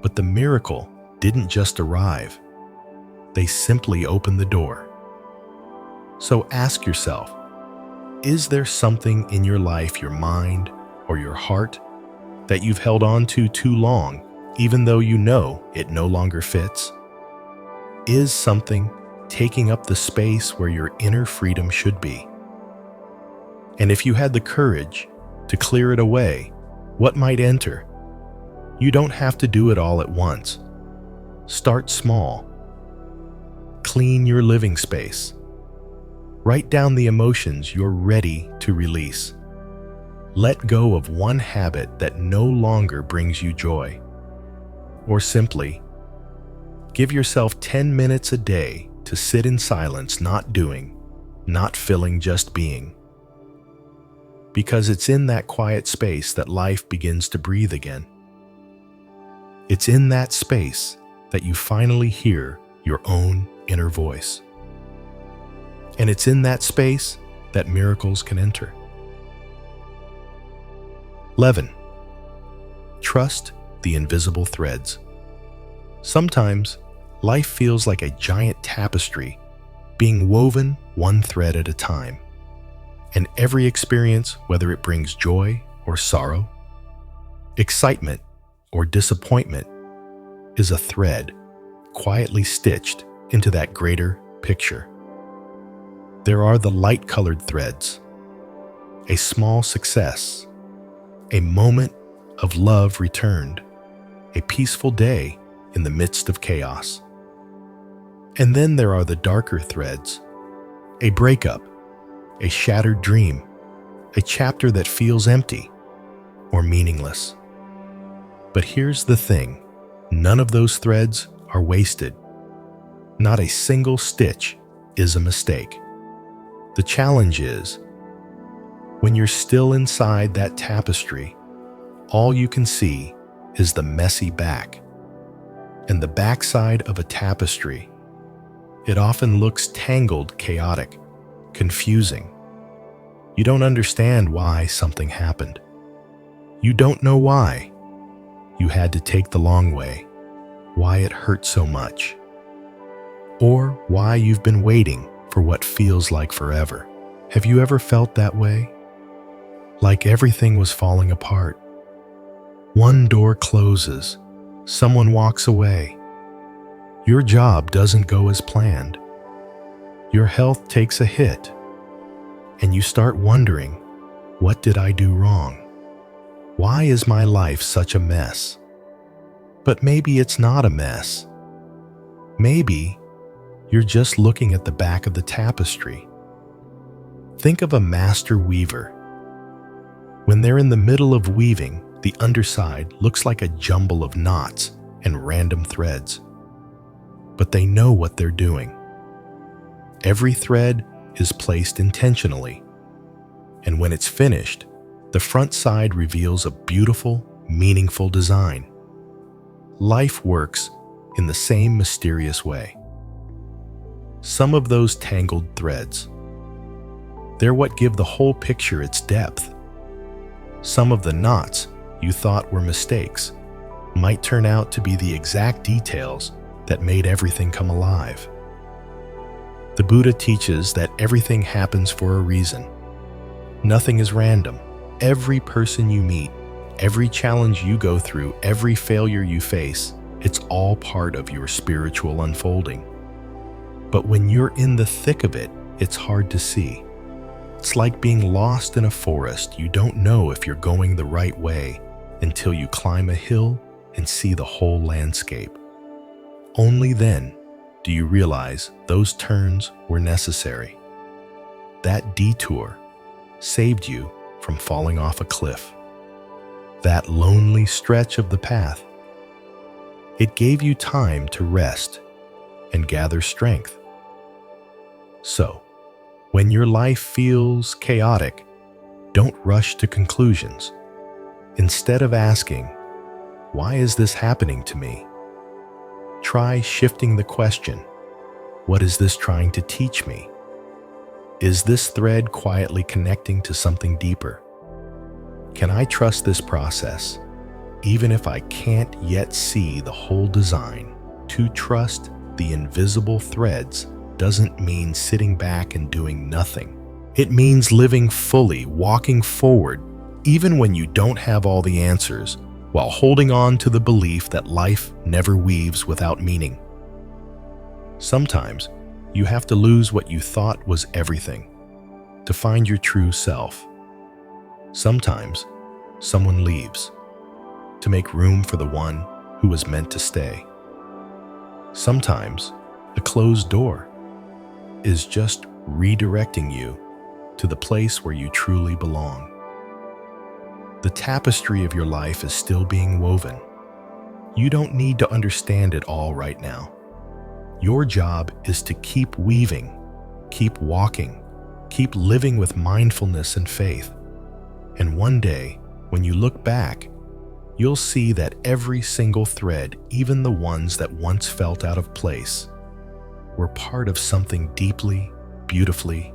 But the miracle didn't just arrive. They simply opened the door. So ask yourself, is there something in your life, your mind, or your heart that you've held on to too long, even though you know it no longer fits? Is something taking up the space where your inner freedom should be? And if you had the courage to clear it away, what might enter? You don't have to do it all at once. Start small. Clean your living space. Write down the emotions you're ready to release. Let go of one habit that no longer brings you joy. Or simply, give yourself 10 minutes a day to sit in silence, not doing, not filling, just being. Because it's in that quiet space that life begins to breathe again. It's in that space that you finally hear your own inner voice. And it's in that space that miracles can enter. 11. Trust the invisible threads. Sometimes life feels like a giant tapestry being woven one thread at a time. And every experience, whether it brings joy or sorrow, excitement or disappointment, is a thread quietly stitched into that greater picture. There are the light-colored threads, a small success, a moment of love returned, a peaceful day in the midst of chaos. And then there are the darker threads, a breakup, a shattered dream, a chapter that feels empty or meaningless. But here's the thing, none of those threads are wasted. Not a single stitch is a mistake. The challenge is, when you're still inside that tapestry, all you can see is the messy back. And the backside of a tapestry, it often looks tangled, chaotic, confusing. You don't understand why something happened. You don't know why you had to take the long way, why it hurt so much, or why you've been waiting for what feels like forever. Have you ever felt that way? Like everything was falling apart. One door closes, someone walks away. Your job doesn't go as planned. Your health takes a hit, and you start wondering, what did I do wrong? Why is my life such a mess? But maybe it's not a mess. Maybe you're just looking at the back of the tapestry. Think of a master weaver. When they're in the middle of weaving, the underside looks like a jumble of knots and random threads. But they know what they're doing. Every thread is placed intentionally, and when it's finished, the front side reveals a beautiful, meaningful design. Life works in the same mysterious way. Some of those tangled threads, they're what give the whole picture its depth. Some of the knots you thought were mistakes might turn out to be the exact details that made everything come alive. The Buddha teaches that everything happens for a reason. Nothing is random. Every person you meet, every challenge you go through, every failure you face, it's all part of your spiritual unfolding. But when you're in the thick of it, it's hard to see. It's like being lost in a forest. You don't know if you're going the right way until you climb a hill and see the whole landscape. Only then do you realize those turns were necessary. That detour saved you from falling off a cliff. That lonely stretch of the path, it gave you time to rest and gather strength. So, when your life feels chaotic, don't rush to conclusions. Instead of asking, "Why is this happening to me?" try shifting the question, "What is this trying to teach me? Is this thread quietly connecting to something deeper? Can I trust this process, even if I can't yet see the whole design?" To trust the invisible threads doesn't mean sitting back and doing nothing. It means living fully, walking forward, even when you don't have all the answers, while holding on to the belief that life never weaves without meaning. Sometimes, you have to lose what you thought was everything to find your true self. Sometimes, someone leaves to make room for the one who was meant to stay. Sometimes, a closed door is just redirecting you to the place where you truly belong. The tapestry of your life is still being woven. You don't need to understand it all right now. Your job is to keep weaving, keep walking, keep living with mindfulness and faith. And one day, when you look back, you'll see that every single thread, even the ones that once felt out of place, were part of something deeply, beautifully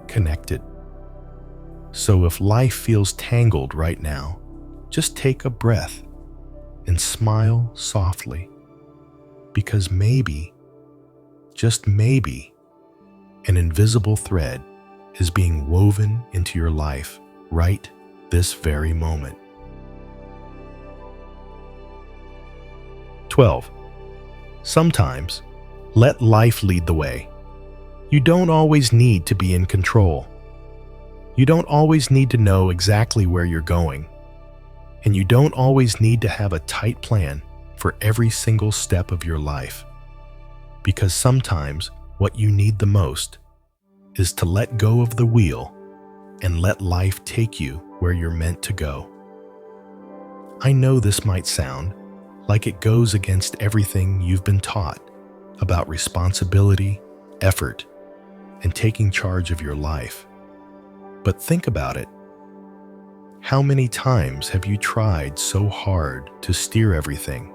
connected. So if life feels tangled right now, just take a breath and smile softly, because maybe, just maybe, an invisible thread is being woven into your life right this very moment. 12. Sometimes, let life lead the way. You don't always need to be in control. You don't always need to know exactly where you're going. And you don't always need to have a tight plan for every single step of your life. Because sometimes what you need the most is to let go of the wheel and let life take you where you're meant to go. I know this might sound like it goes against everything you've been taught about responsibility, effort, and taking charge of your life. But think about it. How many times have you tried so hard to steer everything,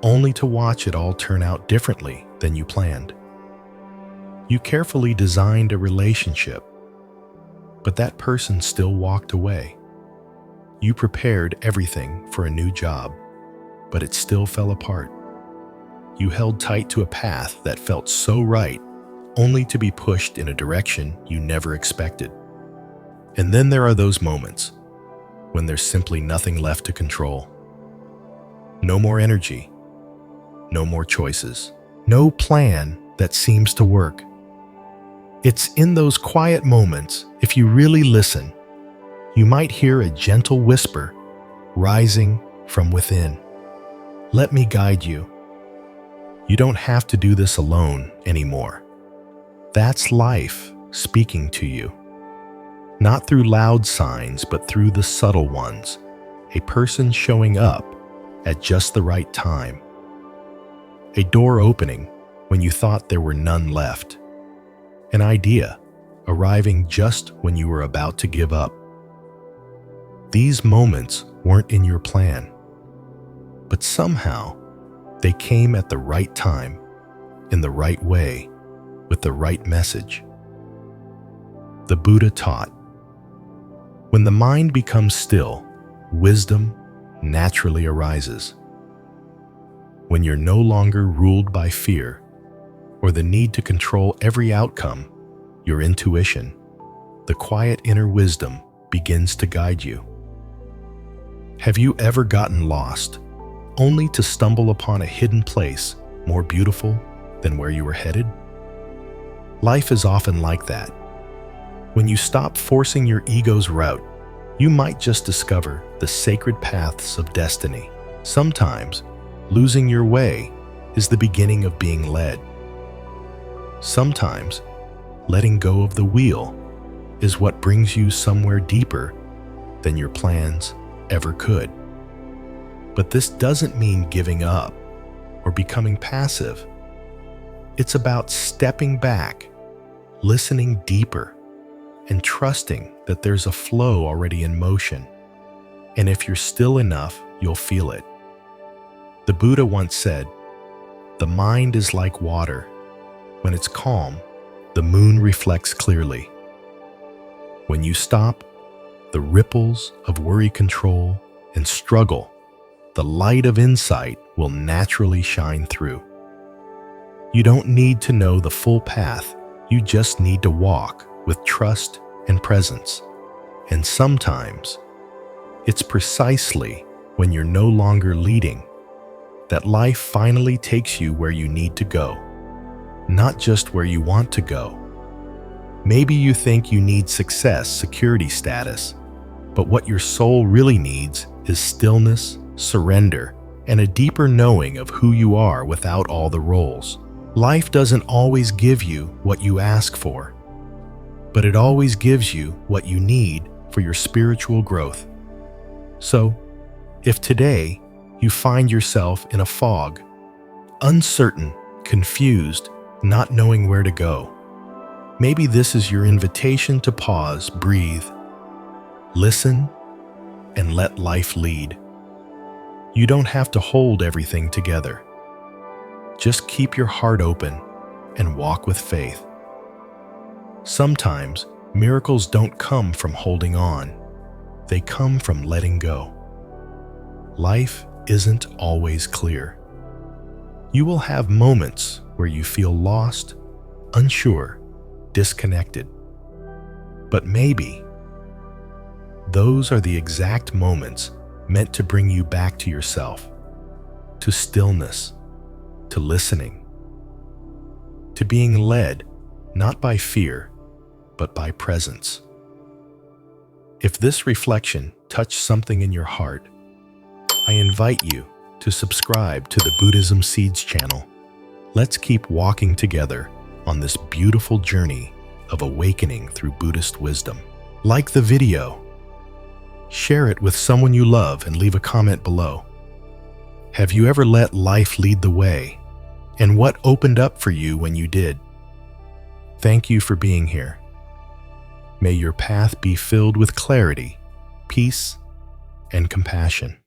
only to watch it all turn out differently than you planned? You carefully designed a relationship, but that person still walked away. You prepared everything for a new job, but it still fell apart. You held tight to a path that felt so right, only to be pushed in a direction you never expected. And then there are those moments when there's simply nothing left to control. No more energy, no more choices, no plan that seems to work. It's in those quiet moments, if you really listen, you might hear a gentle whisper rising from within. Let me guide you. You don't have to do this alone anymore. That's life speaking to you. Not through loud signs, but through the subtle ones. A person showing up at just the right time. A door opening when you thought there were none left. An idea arriving just when you were about to give up. These moments weren't in your plan, but somehow they came at the right time, in the right way, with the right message. The Buddha taught, when the mind becomes still, wisdom naturally arises. When you're no longer ruled by fear or the need to control every outcome, your intuition, the quiet inner wisdom, begins to guide you. Have you ever gotten lost, only to stumble upon a hidden place more beautiful than where you were headed? Life is often like that. When you stop forcing your ego's route, you might just discover the sacred paths of destiny. Sometimes, losing your way is the beginning of being led. Sometimes, letting go of the wheel is what brings you somewhere deeper than your plans ever could. But this doesn't mean giving up or becoming passive. It's about stepping back, listening deeper, and trusting that there's a flow already in motion. And if you're still enough, you'll feel it. The Buddha once said, "The mind is like water. When it's calm, the moon reflects clearly. When you stop, the ripples of worry, control, and struggle, the light of insight will naturally shine through." You don't need to know the full path, you just need to walk with trust and presence. And sometimes, it's precisely when you're no longer leading that life finally takes you where you need to go, not just where you want to go. Maybe you think you need success, security status, but what your soul really needs is stillness, surrender, and a deeper knowing of who you are without all the roles. Life doesn't always give you what you ask for, but it always gives you what you need for your spiritual growth. So, if today you find yourself in a fog, uncertain, confused, not knowing where to go, maybe this is your invitation to pause, breathe, listen, and let life lead. You don't have to hold everything together. Just keep your heart open and walk with faith. Sometimes miracles don't come from holding on. They come from letting go. Life isn't always clear. You will have moments where you feel lost, unsure, disconnected. But maybe those are the exact moments meant to bring you back to yourself, to stillness, to listening, to being led not by fear, but by presence. If this reflection touched something in your heart, I invite you to subscribe to the Buddhism Seeds channel. Let's keep walking together on this beautiful journey of awakening through Buddhist wisdom. Like the video, share it with someone you love, and leave a comment below. Have you ever let life lead the way? And what opened up for you when you did? Thank you for being here. May your path be filled with clarity, peace, and compassion.